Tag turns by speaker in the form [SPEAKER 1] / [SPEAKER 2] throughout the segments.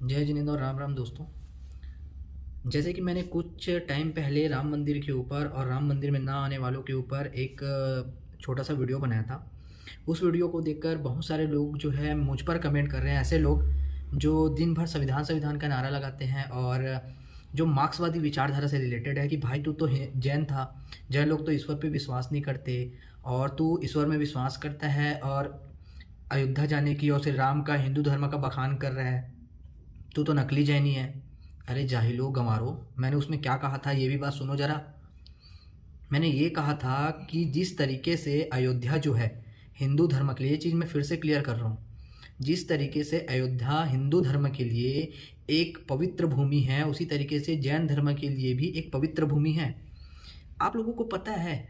[SPEAKER 1] जय जिनेंद्र और राम राम दोस्तों। जैसे कि मैंने कुछ टाइम पहले राम मंदिर के ऊपर और राम मंदिर में ना आने वालों के ऊपर एक छोटा सा वीडियो बनाया था। उस वीडियो को देखकर बहुत सारे लोग जो है मुझ पर कमेंट कर रहे हैं। ऐसे लोग जो दिन भर संविधान संविधान का नारा लगाते हैं और जो मार्क्सवादी विचारधारा से रिलेटेड है कि भाई तू तो जैन था, जैन लोग तो ईश्वर पे विश्वास नहीं करते और तू ईश्वर में विश्वास करता है और अयोध्या जाने की और श्री राम का हिंदू धर्म का बखान कर रहा है, तू तो नकली जैनी है। अरे जाहिलो गंवारो, मैंने उसमें क्या कहा था ये भी बात सुनो जरा। मैंने ये कहा था कि जिस तरीके से अयोध्या जो है हिंदू धर्म के लिए, ये चीज़ मैं फिर से क्लियर कर रहा हूँ, जिस तरीके से अयोध्या हिंदू धर्म के लिए एक पवित्र भूमि है, उसी तरीके से जैन धर्म के लिए भी एक पवित्र भूमि है। आप लोगों को पता है,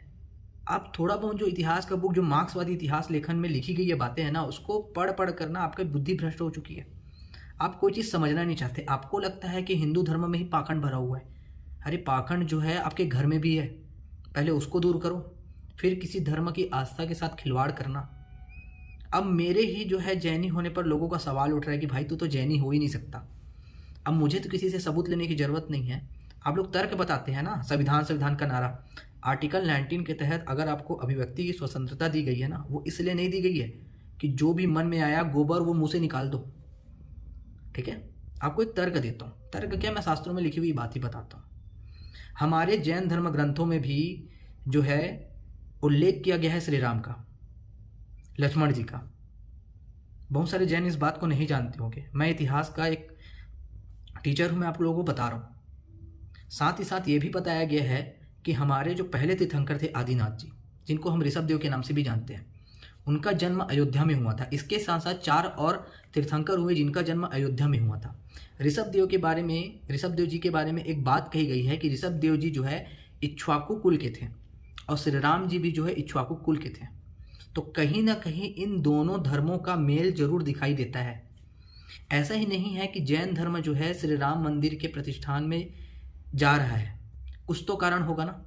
[SPEAKER 1] आप थोड़ा बहुत जो इतिहास का बुक, जो मार्क्सवादी इतिहास लेखन में लिखी गई ये बातें हैं ना, उसको पढ़ पढ़ कर ना आपकी बुद्धि भ्रष्ट हो चुकी है। आप कोई चीज़ समझना नहीं चाहते। आपको लगता है कि हिंदू धर्म में ही पाखंड भरा हुआ है। अरे पाखंड जो है आपके घर में भी है, पहले उसको दूर करो, फिर किसी धर्म की आस्था के साथ खिलवाड़ करना। अब मेरे ही जो है जैनी होने पर लोगों का सवाल उठ रहा है कि भाई तू तो जैनी हो ही नहीं सकता। अब मुझे तो किसी से सबूत लेने की ज़रूरत नहीं है। आप लोग तर्क बताते हैं ना, संविधान संविधान का नारा। आर्टिकल 19 के तहत अगर आपको अभिव्यक्ति की स्वतंत्रता दी गई है ना, वो इसलिए नहीं दी गई है कि जो भी मन में आया गोबर वो मुंह से निकाल दो। ठीक है, आपको एक तर्क देता हूँ। तर्क क्या, मैं शास्त्रों में लिखी हुई बात ही बताता हूँ। हमारे जैन धर्म ग्रंथों में भी जो है उल्लेख किया गया है श्री राम का, लक्ष्मण जी का। बहुत सारे जैन इस बात को नहीं जानते होंगे। मैं इतिहास का एक टीचर हूँ, मैं आप लोगों को बता रहा हूँ। साथ ही साथ ये भी बताया गया है कि हमारे जो पहले तीर्थंकर थे आदिनाथ जी, जिनको हम ऋषभ देव के नाम से भी जानते हैं, उनका जन्म अयोध्या में हुआ था। इसके साथ साथ 4 और तीर्थंकर हुए जिनका जन्म अयोध्या में हुआ था। ऋषभ देव जी के बारे में एक बात कही गई है कि ऋषभ देव जी जो है इक्ष्वाकु कुल के थे और श्री राम जी भी जो है इक्ष्वाकु कुल के थे। तो कहीं ना कहीं इन दोनों धर्मों का मेल जरूर दिखाई देता है। ऐसा ही नहीं है कि जैन धर्म जो है श्री राम मंदिर के प्रतिष्ठान में जा रहा है, कुछ तो कारण होगा ना।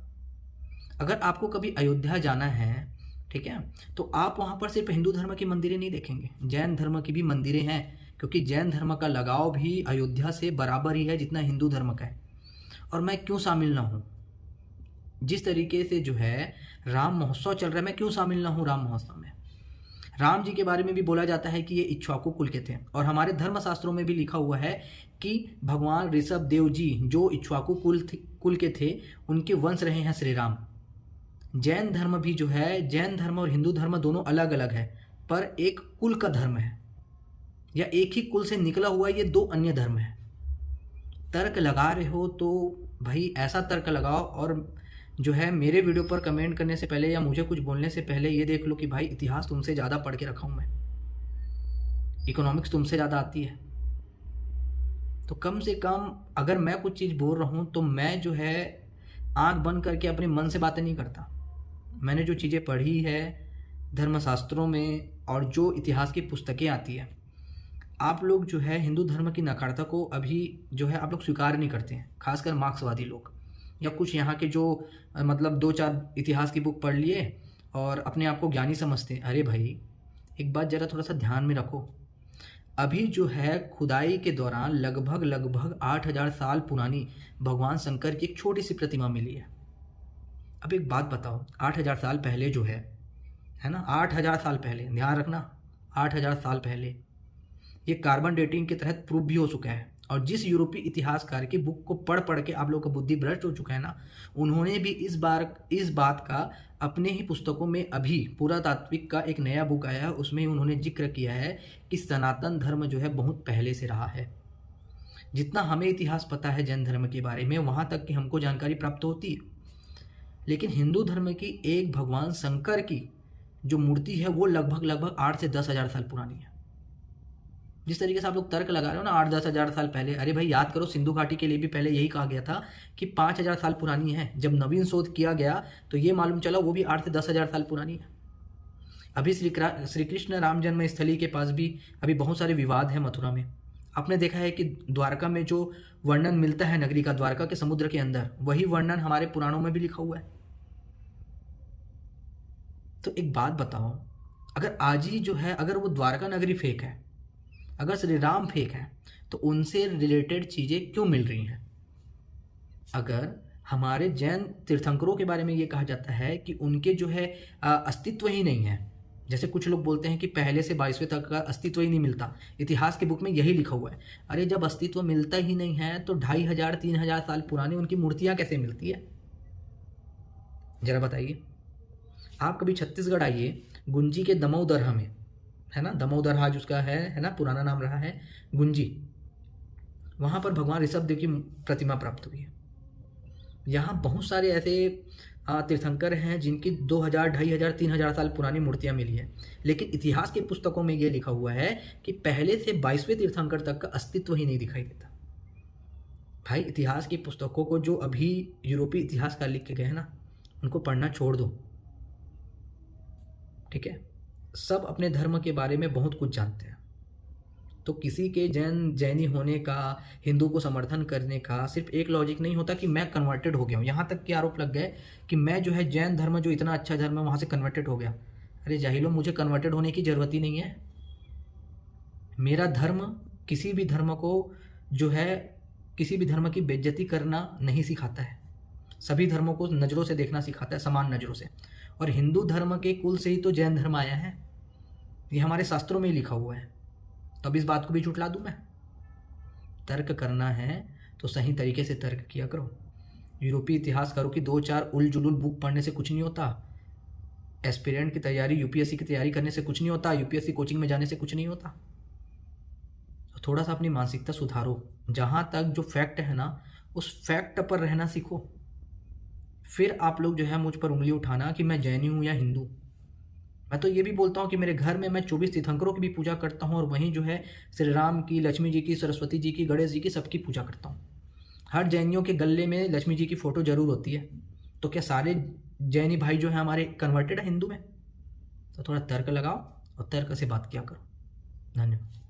[SPEAKER 1] अगर आपको कभी अयोध्या जाना है, ठीक है, तो आप वहाँ पर सिर्फ हिंदू धर्म की मंदिरें नहीं देखेंगे, जैन धर्म की भी मंदिरें हैं, क्योंकि जैन धर्म का लगाव भी अयोध्या से बराबर ही है जितना हिंदू धर्म का है। और मैं क्यों शामिल ना हूँ, जिस तरीके से जो है राम महोत्सव चल रहा है, मैं क्यों शामिल ना हूँ राम महोत्सव में। राम जी के बारे में भी बोला जाता है कि ये इक्ष्वाकु कुल के थे, और हमारे धर्मशास्त्रों में भी लिखा हुआ है कि भगवान ऋषभ देव जी जो इक्ष्वाकु कुल के थे, उनके वंश रहे हैं श्री राम। जैन धर्म भी जो है, जैन धर्म और हिंदू धर्म दोनों अलग अलग है, पर एक कुल का धर्म है, या एक ही कुल से निकला हुआ ये 2 अन्य धर्म है। तर्क लगा रहे हो तो भाई ऐसा तर्क लगाओ, और जो है मेरे वीडियो पर कमेंट करने से पहले या मुझे कुछ बोलने से पहले ये देख लो कि भाई इतिहास तुमसे ज़्यादा पढ़ के रखा हूँ मैं, इकोनॉमिक्स तुमसे ज़्यादा आती है। तो कम से कम अगर मैं कुछ चीज़ बोल रहा हूँ तो मैं जो है आंख बंद करके अपने मन से बातें नहीं करता। मैंने जो चीज़ें पढ़ी है धर्मशास्त्रों में और जो इतिहास की पुस्तकें आती है, आप लोग जो है हिंदू धर्म की नकारता को अभी जो है आप लोग स्वीकार नहीं करते हैं, खासकर मार्क्सवादी लोग या कुछ यहाँ के जो मतलब 2-4 इतिहास की बुक पढ़ लिए और अपने आप को ज्ञानी समझते हैं। अरे भाई एक बात ज़रा थोड़ा सा ध्यान में रखो, अभी जो है खुदाई के दौरान लगभग 8000 साल पुरानी भगवान शंकर की एक छोटी सी प्रतिमा मिली है। अब एक बात बताओ, 8000 साल पहले जो है ना, 8000 साल पहले, ध्यान रखना 8000 साल पहले, ये कार्बन डेटिंग के तहत प्रूव भी हो चुका है। और जिस यूरोपीय इतिहासकार की बुक को पढ़ पढ़ के आप लोग का बुद्धि भ्रष्ट हो चुका है ना, उन्होंने भी इस बात का अपने ही पुस्तकों में, अभी पुरातात्विक का एक नया बुक आया है उसमें उन्होंने जिक्र किया है कि सनातन धर्म जो है बहुत पहले से रहा है। जितना हमें इतिहास पता है जैन धर्म के बारे में, वहाँ तक की हमको जानकारी प्राप्त होती है। लेकिन हिंदू धर्म की एक भगवान शंकर की जो मूर्ति है वो लगभग 8 से 10 हज़ार साल पुरानी है। जिस तरीके से आप लोग तर्क लगा रहे हो ना 8-10 हज़ार साल पहले, अरे भाई याद करो, सिंधु घाटी के लिए भी पहले यही कहा गया था कि 5,000 साल पुरानी है। जब नवीन शोध किया गया तो ये मालूम चला वो भी 8 से 10 हज़ार साल पुरानी है। अभी श्री कृष्ण राम जन्म स्थली के पास भी अभी बहुत सारे विवाद हैं मथुरा में। आपने देखा है कि द्वारका में जो वर्णन मिलता है नगरी का, द्वारका के समुद्र के अंदर, वही वर्णन हमारे पुराणों में भी लिखा हुआ है। तो एक बात बताओ, अगर आज ही जो है, अगर वो द्वारका नगरी फेक है अगर श्री राम फेक है तो उनसे रिलेटेड चीज़ें क्यों मिल रही हैं? अगर हमारे जैन तीर्थंकरों के बारे में ये कहा जाता है कि उनके जो है अस्तित्व ही नहीं है, जैसे कुछ लोग बोलते हैं कि पहले से 22वें तक का अस्तित्व ही नहीं मिलता, इतिहास की बुक में यही लिखा हुआ है। अरे जब अस्तित्व मिलता ही नहीं है तो 2500 3000 साल पुरानी उनकी मूर्तियाँ कैसे मिलती है? जरा बताइए। आप कभी छत्तीसगढ़ आइए, गुंजी के दमऊ दरहा में, है ना, दमऊ दरहा जिसका है ना, पुराना नाम रहा है गुंजी, वहाँ पर भगवान ऋषभदेव की प्रतिमा प्राप्त हुई है। यहाँ बहुत सारे ऐसे तीर्थंकर हैं जिनकी 2000 2500 3000 साल पुरानी मूर्तियाँ मिली हैं, लेकिन इतिहास की पुस्तकों में ये लिखा हुआ है कि पहले से 22वें तीर्थंकर तक का अस्तित्व ही नहीं दिखाई देता। भाई इतिहास की पुस्तकों को जो अभी यूरोपीय इतिहासकार लिख के गए हैं ना, उनको पढ़ना छोड़ दो, ठीक है। सब अपने धर्म के बारे में बहुत कुछ जानते हैं, तो किसी के जैनी होने का, हिंदू को समर्थन करने का सिर्फ एक लॉजिक नहीं होता कि मैं कन्वर्टेड हो गया हूँ। यहाँ तक कि आरोप लग गए कि मैं जो है जैन धर्म जो इतना अच्छा धर्म है वहाँ से कन्वर्टेड हो गया। अरे जाहिलो, मुझे कन्वर्टेड होने की ज़रूरत ही नहीं है। मेरा धर्म किसी भी धर्म को जो है, किसी भी धर्म की बेइज्जती करना नहीं सिखाता है। सभी धर्मों को नज़रों से देखना सिखाता है, समान नज़रों से। और हिंदू धर्म के कुल से ही तो जैन धर्म आया है, ये हमारे शास्त्रों में ही लिखा हुआ है। तो अब इस बात को भी झुठला दूं मैं? तर्क करना है तो सही तरीके से तर्क किया करो। यूरोपीय इतिहासकारों की 2-4 उल-जुलूल बुक पढ़ने से कुछ नहीं होता। एस्पिरेंट की तैयारी, यूपीएससी की तैयारी करने से कुछ नहीं होता। यूपीएससी कोचिंग में जाने से कुछ नहीं होता। तो थोड़ा सा अपनी मानसिकता सुधारो। जहाँ तक जो फैक्ट है ना, उस फैक्ट पर रहना सीखो। फिर आप लोग जो है मुझ पर उंगली उठाना कि मैं जैनी हूँ या हिंदू। मैं तो ये भी बोलता हूँ कि मेरे घर में मैं 24 तीर्थंकरों की भी पूजा करता हूँ, और वहीं जो है श्री राम की, लक्ष्मी जी की, सरस्वती जी की, गणेश जी की, सबकी पूजा करता हूँ। हर जैनियों के गले में लक्ष्मी जी की फ़ोटो जरूर होती है। तो क्या सारे जैनी भाई जो हैं हमारे कन्वर्टेड है हिंदू में? तो थोड़ा तर्क लगाओ और तर्क से बात किया करो। धन्यवाद।